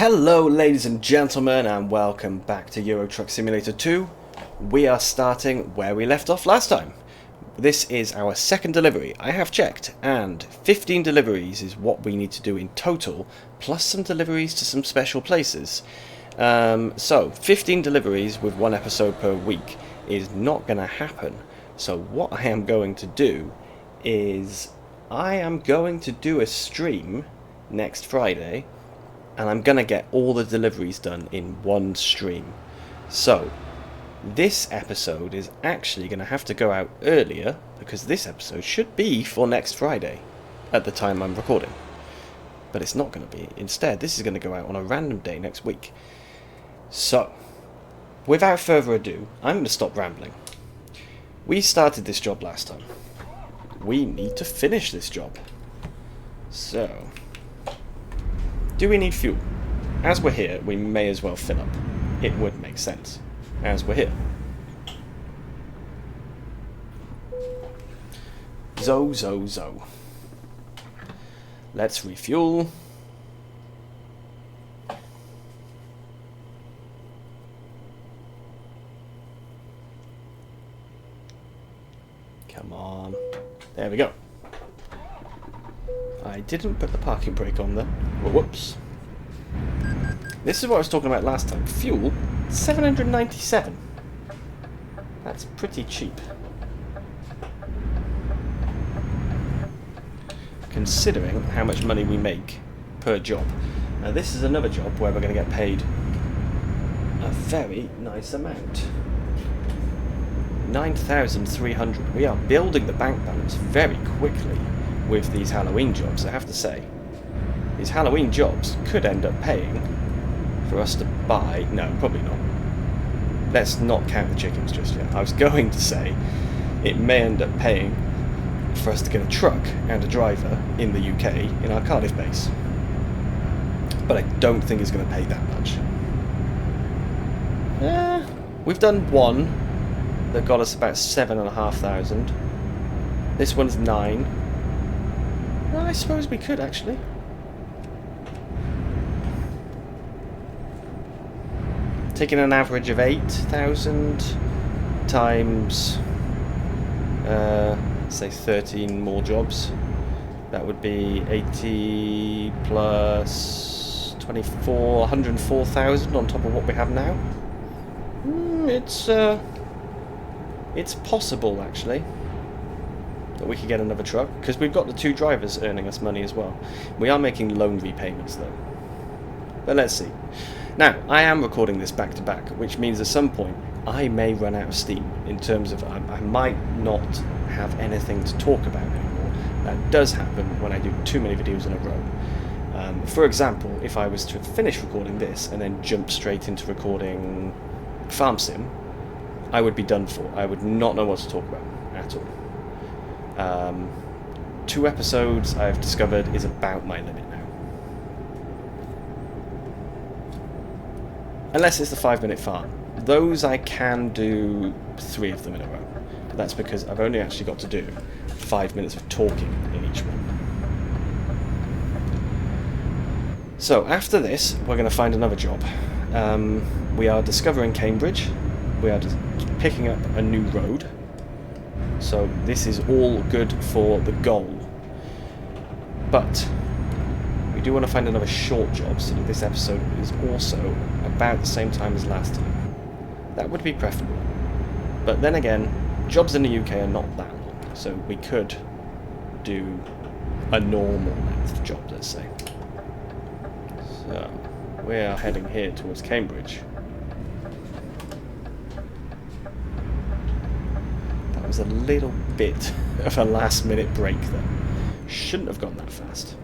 Hello ladies and gentlemen, and welcome back to Euro Truck Simulator 2. We are starting where we left off last time. This is our second delivery, I have checked, and 15 deliveries is what we need to do in total, plus some deliveries to some special places. So 15 deliveries with one episode per week is not going to happen. So what I am going to do is I am going to do a stream next Friday, and I'm going to get all the deliveries done in one stream. So this episode is actually going to have to go out earlier, because this episode should be for next Friday at the time I'm recording. But it's not going to be. Instead, this is going to go out on a random day next week. So, without further ado, I'm going to stop rambling. We started this job last time. We need to finish this job. So, do we need fuel? As we're here, we may as well fill up. It would make sense, as we're here. Zo. Let's refuel. Come on. There we go. I didn't put the parking brake on there. Whoops. This is what I was talking about last time. Fuel, 797. That's pretty cheap. Considering how much money we make per job. Now this is another job where we're going to get paid a very nice amount. 9,300. We are building the bank balance very quickly with these Halloween jobs, I have to say. These Halloween jobs could end up paying for us to buy... No, probably not. Let's not count the chickens just yet. I was going to say it may end up paying for us to get a truck and a driver in the UK in our Cardiff base. But I don't think it's going to pay that much. We've done one that got us about 7,500. This one's 9. Well, I suppose we could actually. Taking an average of 8,000 times, say 13 more jobs. That would be 80 plus 24, 104,000 on top of what we have now. It's possible actually that we could get another truck, because we've got the 2 drivers earning us money as well. We are making loan repayments though. But let's see. Now, I am recording this back to back, which means at some point I may run out of steam in terms of I might not have anything to talk about anymore. That does happen when I do too many videos in a row. For example, if I was to finish recording this and then jump straight into recording Farm Sim, I would be done for. I would not know what to talk about at all. 2 episodes, I've discovered, is about my limit now. Unless it's the 5-minute farm. Those I can do 3 of them in a row. But that's because I've only actually got to do 5 minutes of talking in each one. So after this, we're going to find another job. We are discovering Cambridge. We are just picking up a new road. So this is all good for the goal. But we do want to find another short job so that this episode is also about the same time as last time. That would be preferable. But then again, jobs in the UK are not that long, so we could do a normal length job, let's say. So we are heading here towards Cambridge. That was a little bit of a last minute break there. Shouldn't have gone that fast.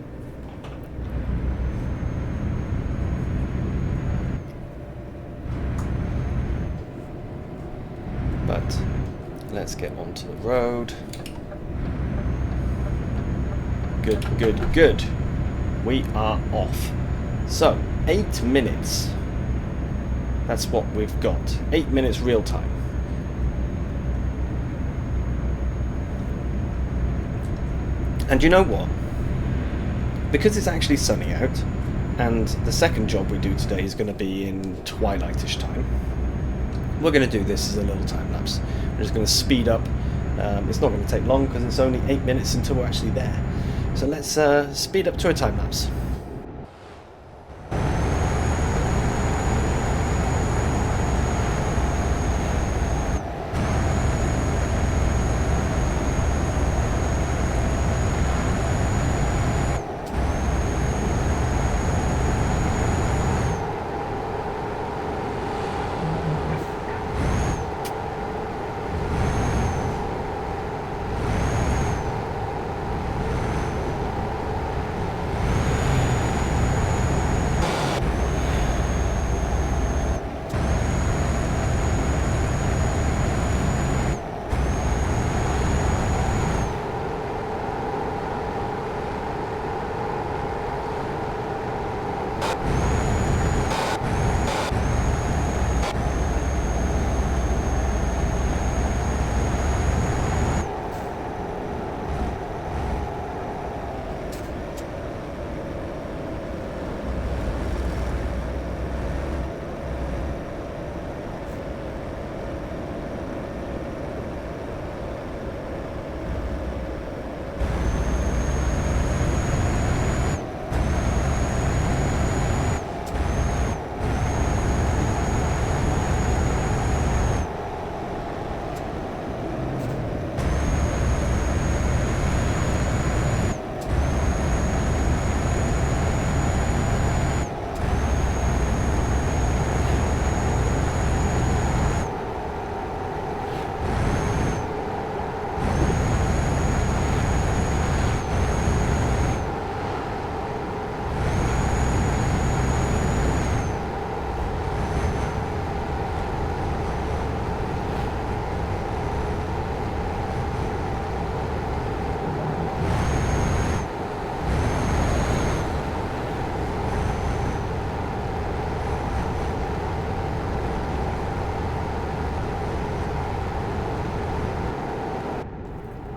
But let's get onto the road. Good. We are off. So, 8 minutes. That's what we've got. 8 minutes real time. And you know what? Because it's actually sunny out, And the second job we do today is going to be in twilightish time. We're going to do this as a little time lapse. We're just going to speed up. It's not going to take long because it's only 8 minutes until we're actually there. So let's speed up to a time lapse.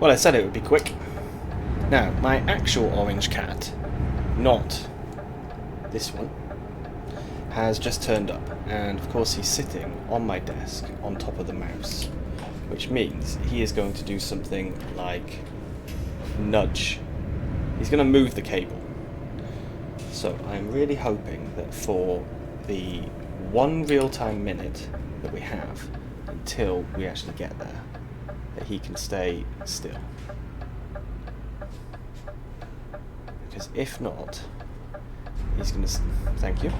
Well, I said it would be quick. Now, my actual orange cat, not this one, has just turned up, and of course he's sitting on my desk on top of the mouse, which means he is going to do something like nudge. He's going to move the cable. So I'm really hoping that for the 1 real-time minute that we have until we actually get there, that he can stay still. Because if not, he's going to... Thank you.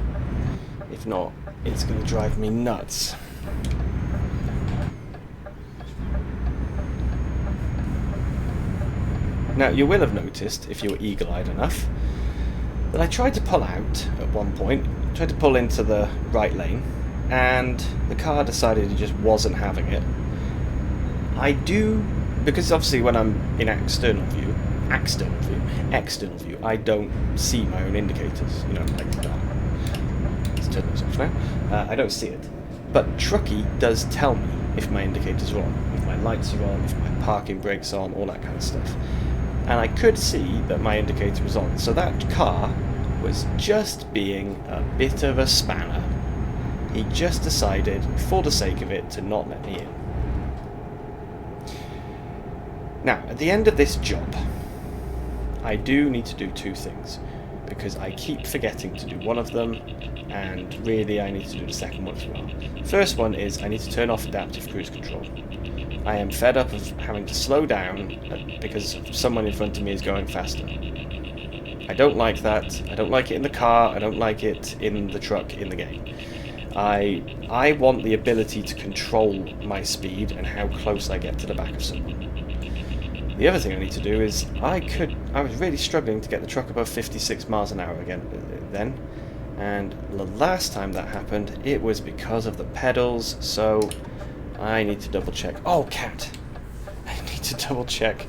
If not, it's going to drive me nuts. Now, you will have noticed, if you were eagle-eyed enough, that I tried to pull out at one point, tried to pull into the right lane, and the car decided it just wasn't having it. I do, because obviously when I'm in external view, I don't see my own indicators, you know, like that. Let's turn those off now. I don't see it. But Truckee does tell me if my indicators are on, if my lights are on, if my parking brake's on, all that kind of stuff. And I could see that my indicator was on, so that car was just being a bit of a spanner. He just decided, for the sake of it, to not let me in. Now, at the end of this job, I do need to do 2 things, because I keep forgetting to do one of them, and really I need to do the second one as well. First one is I need to turn off adaptive cruise control. I am fed up of having to slow down because someone in front of me is going faster. I don't like that. I don't like it in the car. I don't like it in the truck in the game. I want the ability to control my speed and how close I get to the back of someone. The other thing I need to do is I was really struggling to get the truck above 56 miles an hour again then, and the last time that happened it was because of the pedals, so I need to double check. Oh, cat! I need to double check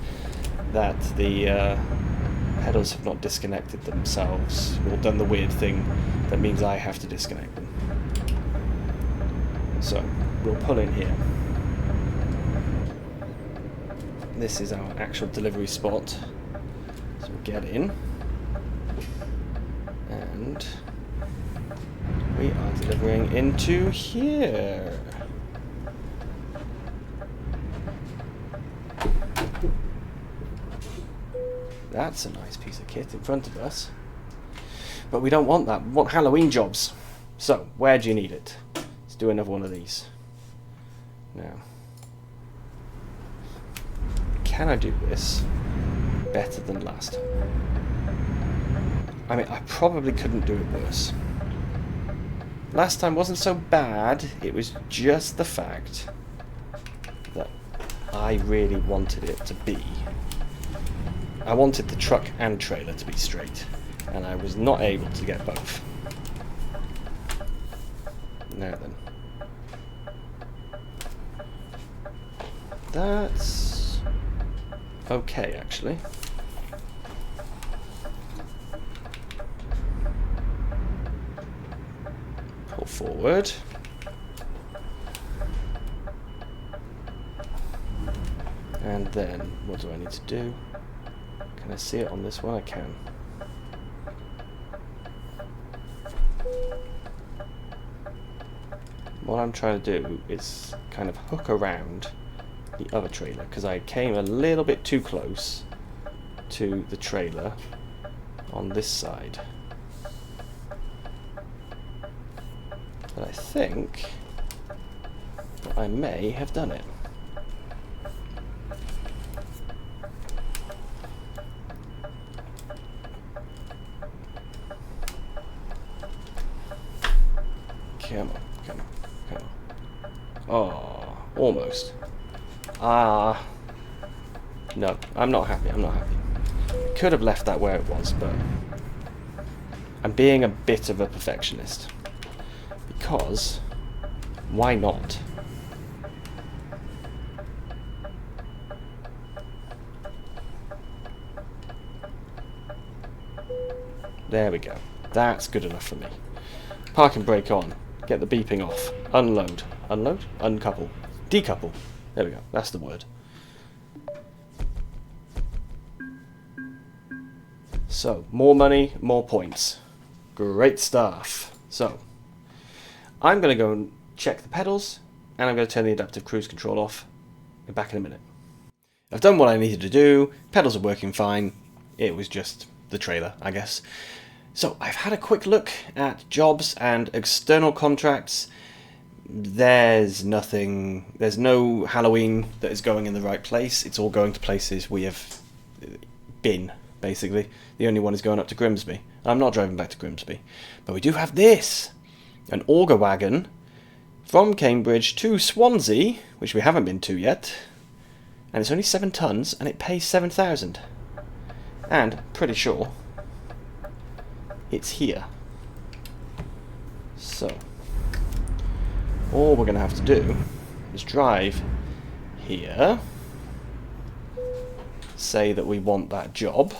that the pedals have not disconnected themselves or done the weird thing that means I have to disconnect them. So we'll pull in here. This is our actual delivery spot. So we'll get in. And And we are delivering into here. That's a nice piece of kit in front of us. But we don't want that. We want Halloween jobs. So, where do you need it? Let's do another one of these. Now, can I do this better than last time? I mean, I probably couldn't do it worse. Last time wasn't so bad. It was just the fact that I really wanted it to be. I wanted the truck and trailer to be straight, and I was not able to get both. Now then. That's okay, actually. Pull forward. And then, what do I need to do? Can I see it on this one? I can. What I'm trying to do is kind of hook around the other trailer, because I came a little bit too close to the trailer on this side. But I think that I may have done it. Come on, come on, come on. Oh, almost. Ah. No, I'm not happy, I'm not happy. Could have left that where it was, but I'm being a bit of a perfectionist. Because, why not? There we go. That's good enough for me. Parking brake on. Get the beeping off. Unload. Unload? Uncouple. Decouple. There we go. That's the word. So, more money, more points. Great stuff. So, I'm going to go and check the pedals, and I'm going to turn the adaptive cruise control off. Be back in a minute. I've done what I needed to do. Pedals are working fine. It was just the trailer, I guess. So, I've had a quick look at jobs and external contracts. There's nothing, there's no Halloween that is going in the right place. It's all going to places we have been, basically. The only one is going up to Grimsby. I'm not driving back to Grimsby. But we do have this. An auger wagon from Cambridge to Swansea, which we haven't been to yet. And it's only 7 tons, and it pays 7,000. And, pretty sure, it's here. So, all we're going to have to do is drive here, say that we want that job.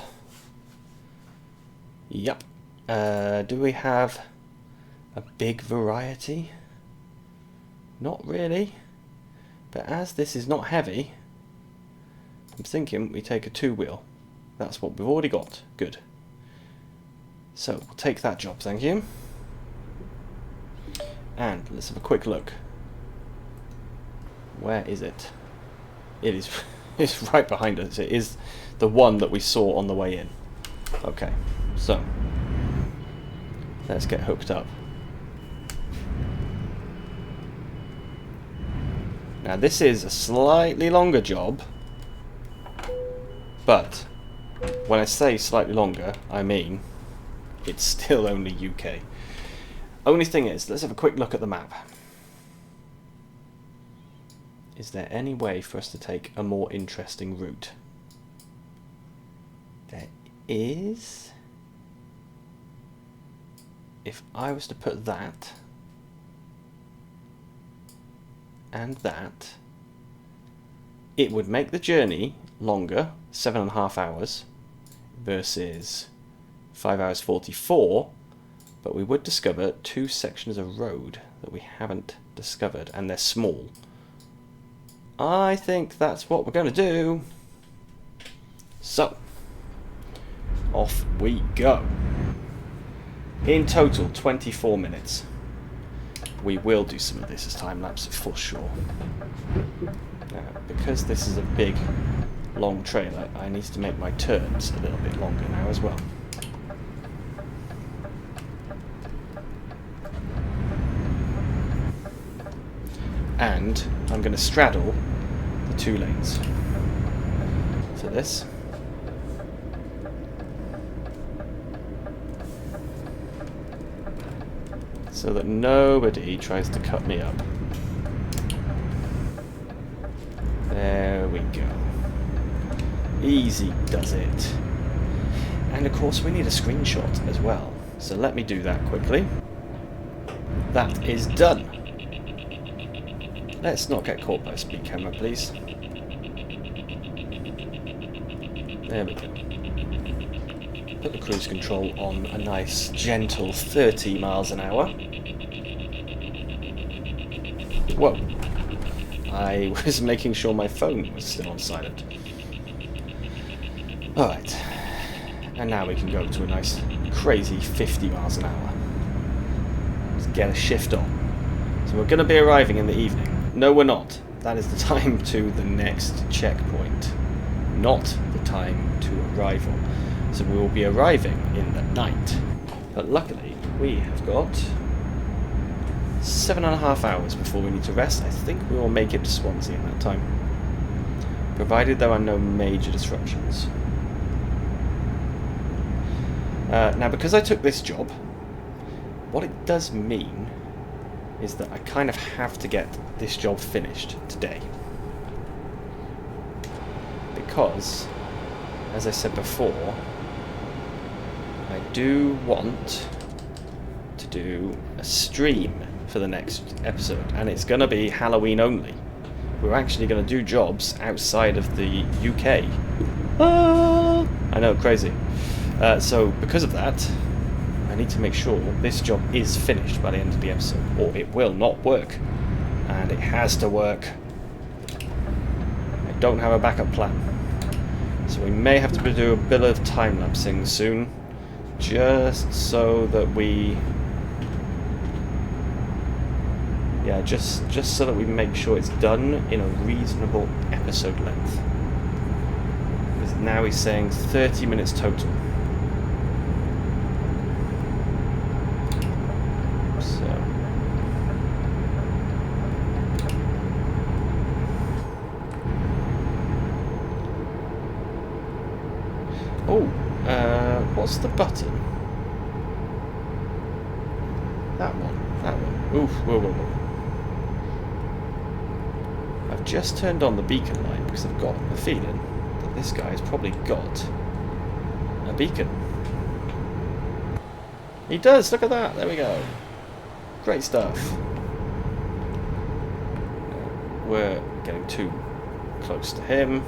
Yep. Do we have a big variety? Not really. But as this is not heavy, I'm thinking we take a 2-wheel. That's what we've already got. Good. So, we'll take that job, thank you. And let's have a quick look. Where is it? It is it's right behind us. It is the one that we saw on the way in. Okay, so let's get hooked up. Now this is a slightly longer job, but when I say slightly longer, I mean it's still only UK. Only thing is, let's have a quick look at the map. Is there any way for us to take a more interesting route? There is. If I was to put that and that, it would make the journey longer, 7.5 hours versus 5 hours 44, but we would discover 2 sections of road that we haven't discovered, and they're small. I think that's what we're going to do. So, off we go. In total, 24 minutes. We will do some of this as time-lapse for sure. Now, because this is a big, long trailer, I need to make my turns a little bit longer now as well. And I'm going to straddle the 2 lanes for this. So that nobody tries to cut me up. There we go. Easy does it. And of course we need a screenshot as well. So let me do that quickly. That is done. Let's not get caught by a speed camera, please. There we go. Put the cruise control on a nice, gentle 30 miles an hour. Whoa. I was making sure my phone was still on silent. Alright. And now we can go to a nice, crazy 50 miles an hour. Let's get a shift on. So we're going to be arriving in the evening. No, we're not. That is the time to the next checkpoint, not the time to arrival. So we will be arriving in the night. But luckily, we have got 7.5 hours before we need to rest. I think we will make it to Swansea in that time, provided there are no major disruptions. Now, because I took this job, what it does mean is that I kind of have to get this job finished today. Because, as I said before, I do want to do a stream for the next episode, and it's going to be Halloween only. We're actually going to do jobs outside of the UK. Ah! I know, crazy. So, because of that, I need to make sure this job is finished by the end of the episode, or it will not work. And it has to work. I don't have a backup plan. So we may have to do a bit of time-lapsing soon, just so that we... Yeah, just so that we make sure it's done in a reasonable episode length. Because now he's saying 30 minutes total. What's the button? That one. That one. Oof. Whoa, whoa, whoa. I've just turned on the beacon light because I've got the feeling that this guy's probably got a beacon. He does! Look at that! There we go. Great stuff. We're getting too close to him.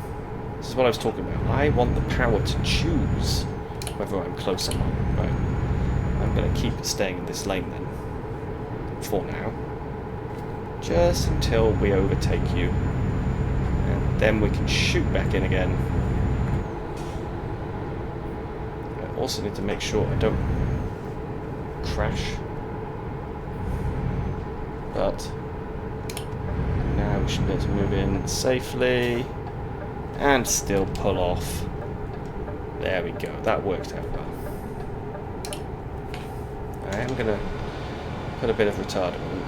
This is what I was talking about. I want the power to choose whether I'm close or not. Right. I'm going to keep staying in this lane then, for now. Just until we overtake you. And then we can shoot back in again. I also need to make sure I don't crash. But now we should be able to move in safely. And still pull off. There we go. That worked out well. I am going to put a bit of retardant on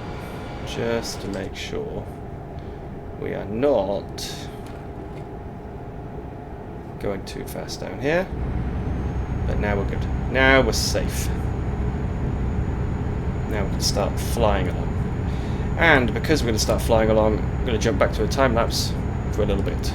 just to make sure we are not going too fast down here. But now we're good. Now we're safe. Now we can start flying along. And because we're going to start flying along, I'm going to jump back to a time lapse for a little bit.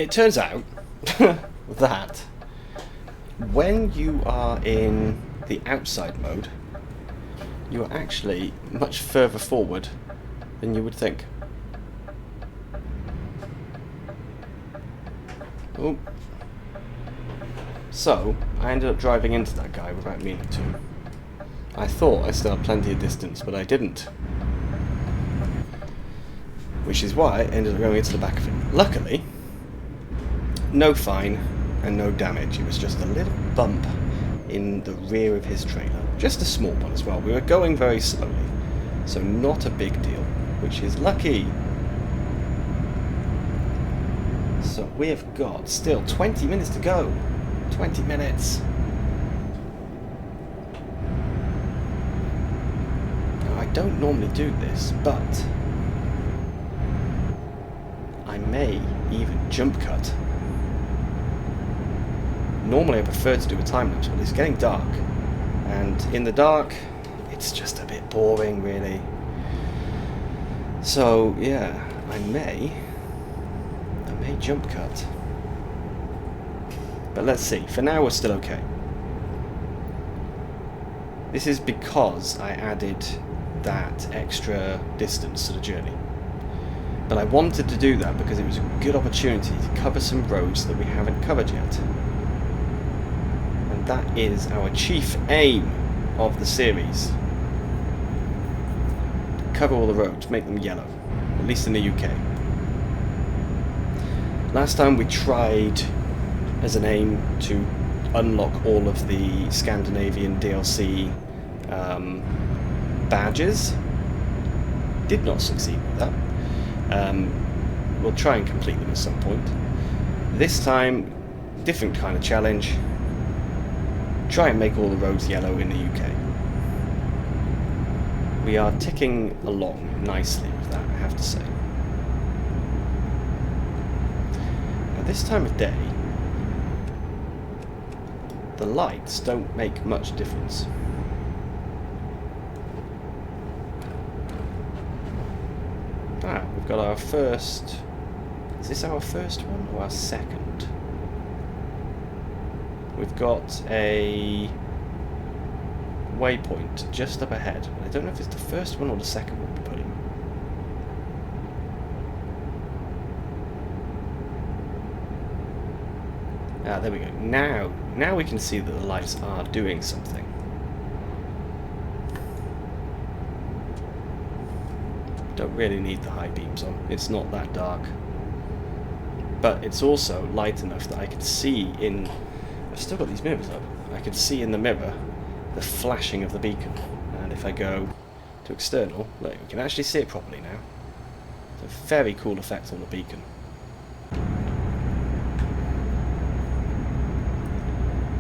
it turns out that when you are in the outside mode, you are actually much further forward than you would think. Oh. So, I ended up driving into that guy without meaning to. I thought I still had plenty of distance, but I didn't. Which is why I ended up going into the back of it. Luckily, no fine and no damage. It was just a little bump in the rear of his trailer. Just a small one as well. We were going very slowly, so not a big deal, which is lucky. So we have got still 20 minutes to go. 20 minutes. Now, I don't normally do this, but I may even jump cut. Normally I prefer to do a time lapse, but it's getting dark, and in the dark it's just a bit boring, really. So yeah, I may jump cut. But let's see. For now we're still okay. This is because I added that extra distance to the journey. But I wanted to do that because it was a good opportunity to cover some roads that we haven't covered yet. And that is our chief aim of the series. Cover all the roads, make them yellow. At least in the UK. Last time we tried as an aim to unlock all of the Scandinavian DLC badges. Did not succeed with that. We'll try and complete them at some point. This time, different kind of challenge. Try and make all the roads yellow in the UK. We are ticking along nicely with that, I have to say. At this time of day, the lights don't make much difference. Ah, we've got our first... Is this our first one or our second? We've got a waypoint just up ahead. I don't know if it's the first one or the second one we put in. Ah, there we go. Now we can see that the lights are doing something. Don't really need the high beams on. It's not that dark. But it's also light enough that I can see in... I've still got these mirrors up. I can see in the mirror the flashing of the beacon. And if I go to external, look, we can actually see it properly now. It's a very cool effect on the beacon.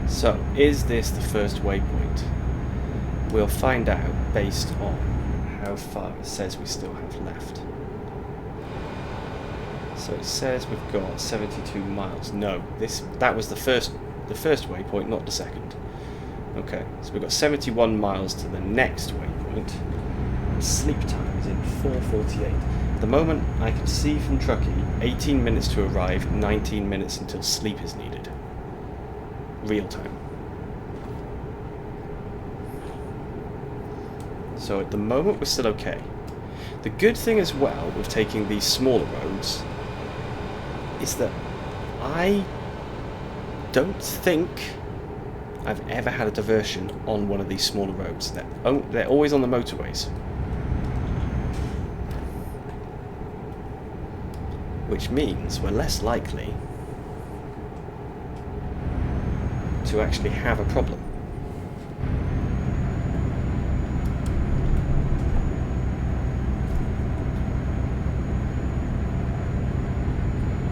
So, is this the first waypoint? We'll find out based on how far it says we still have left. So it says we've got 72 miles. No, that was the first waypoint, not the second. Okay, so we've got 71 miles to the next waypoint. Sleep time is in 4:48. At the moment, I can see from Truckee 18 minutes to arrive, 19 minutes until sleep is needed. Real time. So at the moment we're still okay. The good thing as well with taking these smaller roads is that I don't think I've ever had a diversion on one of these smaller roads. They're always on the motorways. Which means we're less likely to actually have a problem.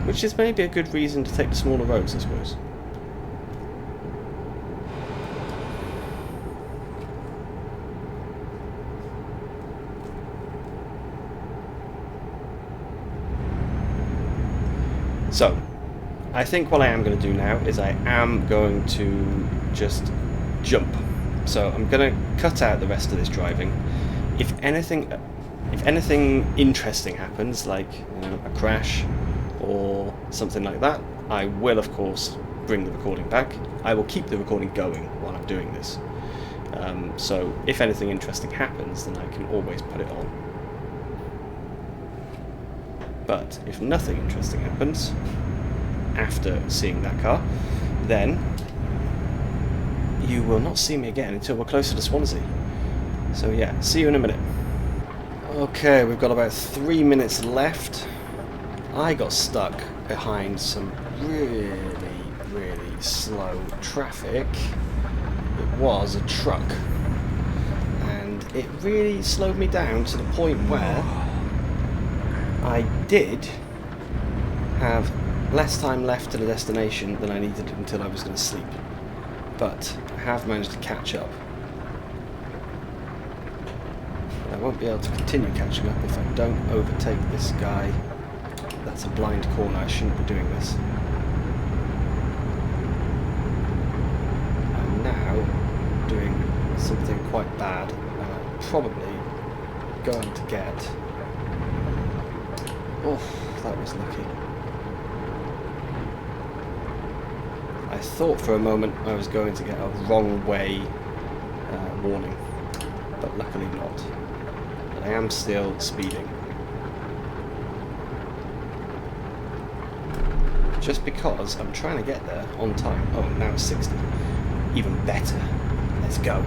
Which is maybe a good reason to take the smaller roads, I suppose. So, I think what I am going to do now is I am going to just jump. So I'm going to cut out the rest of this driving. If anything interesting happens, like a crash or something like that, I will of course bring the recording back. I will keep the recording going while I'm doing this. So if anything interesting happens, then I can always put it on. But if nothing interesting happens after seeing that car, then you will not see me again until we're closer to Swansea. So yeah, see you in a minute. Okay, we've got about 3 minutes left. I got stuck behind some really slow traffic. It was a truck, and it really slowed me down to the point where I did have less time left to the destination than I needed until I was going to sleep. But I have managed to catch up. I won't be able to continue catching up if I don't overtake this guy. That's a blind corner, I shouldn't be doing this. I'm now doing something quite bad, and I'm probably going to get... Oh, that was lucky. I thought for a moment I was going to get a wrong way warning, but luckily not. And I am still speeding. Just because I'm trying to get there on time. Oh, now it's 60. Even better. Let's go.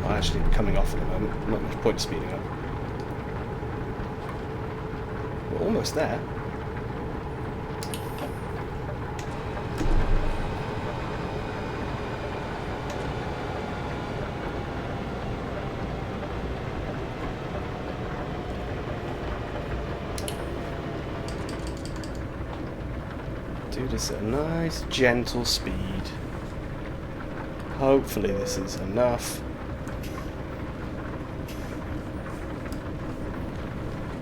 I'll actually be coming off in a moment. Not much point speeding up. We're almost there. Do this at a nice, gentle speed. Hopefully this is enough.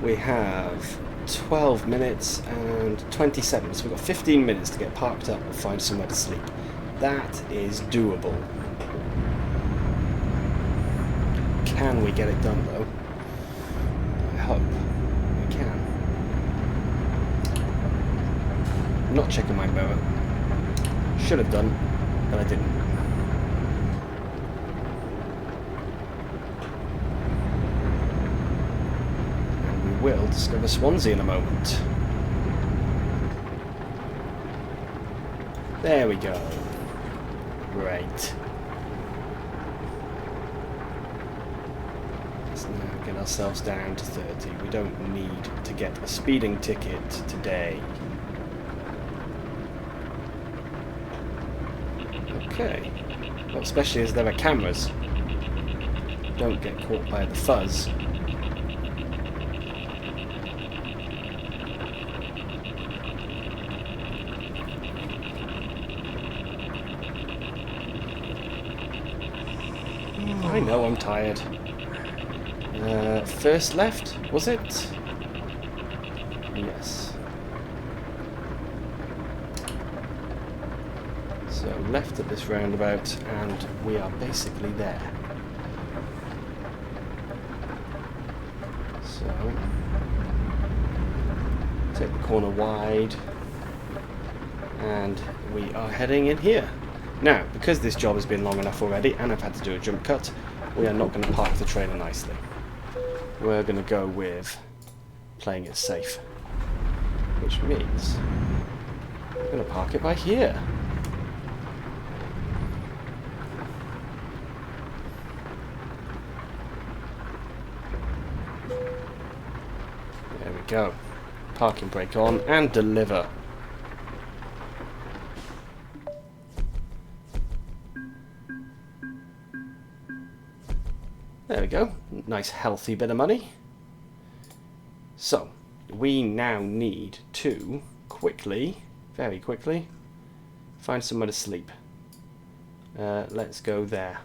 We have 12 minutes and 20 seconds. We've got 15 minutes to get parked up and find somewhere to sleep. That is doable. Can we get it done though? I hope we can. I'm not checking my mirror. Should have done, but I didn't. And we will discover Swansea in a moment. There we go. Great. Let's now get ourselves down to 30. We don't need to get a speeding ticket today. Okay. Well, especially as there are cameras. Don't get caught by the fuzz. I know I'm tired. First left, was it? Yes. So left at this roundabout, and we are basically there. So take the corner wide, and we are heading in here. Now, because this job has been long enough already, and I've had to do a jump cut, we are not going to park the trailer nicely. We're going to go with playing it safe, which means I'm going to park it by here. There we go. Parking brake on and deliver. There we go. Nice healthy bit of money. So, we now need to quickly, very quickly, find somewhere to sleep. Let's go there.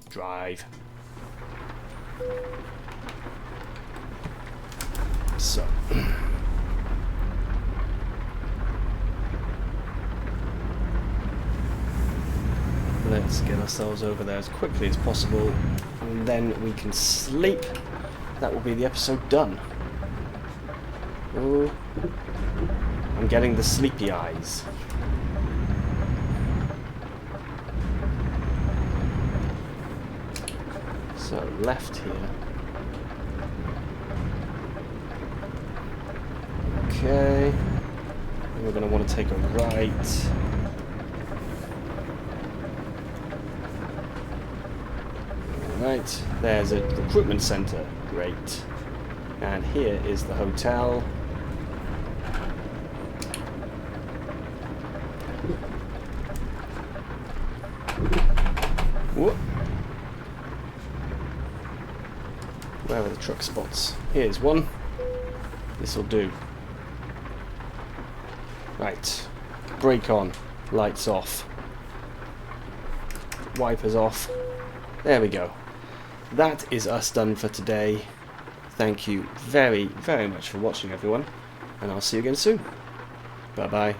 Drive. So. Let's get ourselves over there as quickly as possible, and then we can sleep. That will be the episode done. Oh, I'm getting the sleepy eyes. So, left here. Okay. We're going to want to take a right. Right, there's a recruitment centre. Great. And here is the hotel. Whoop. Where are the truck spots? Here's one. This'll do. Right. Brake on. Lights off. Wipers off. There we go. That is us done for today. Thank you very, very much for watching, everyone. And I'll see you again soon. Bye-bye.